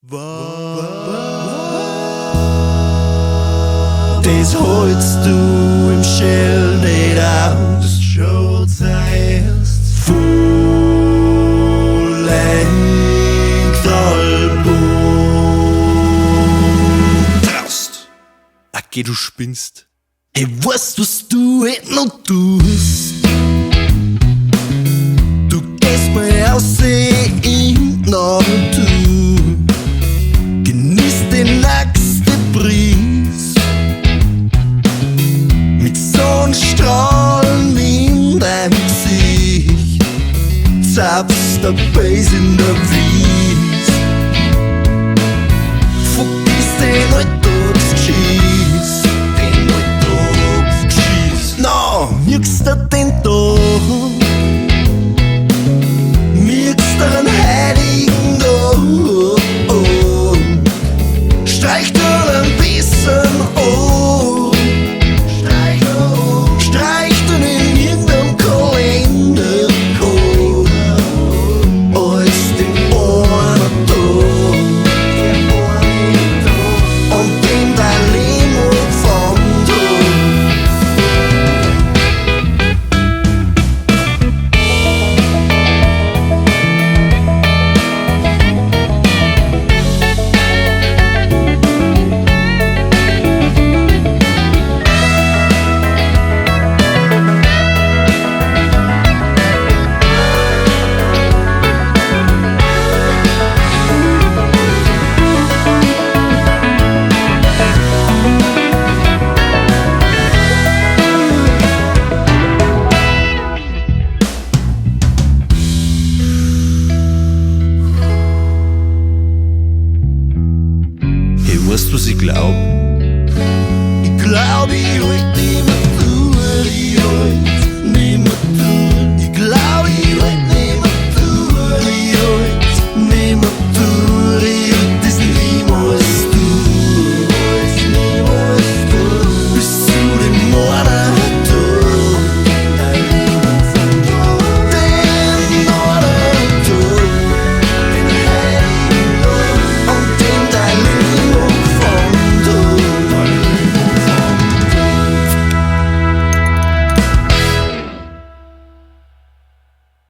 Das holst du im Schel nicht aus. Das schaut's erst Full-Length-Album. Drausd. Okay, du spinnst. Hey, weißt was du heute noch tust? Du gehst mal aus in die Natur, genießt den nächsten Bries, mit Sonnenstrahlen in deinem Gesicht, zapfst der Bass in der Wies, vergiss den Alltagsgeschiss, na, merkst du den Tag, merkst du einen heiligen Tag, streich dir ein bisschen an, streich dir in irgendeinem Kalender als den einen Tag, an dem dein Leben angefangen hat. Hey, weißt du, was ich glaub? Ich glaub, ich halt nicht mehr durch, ich halt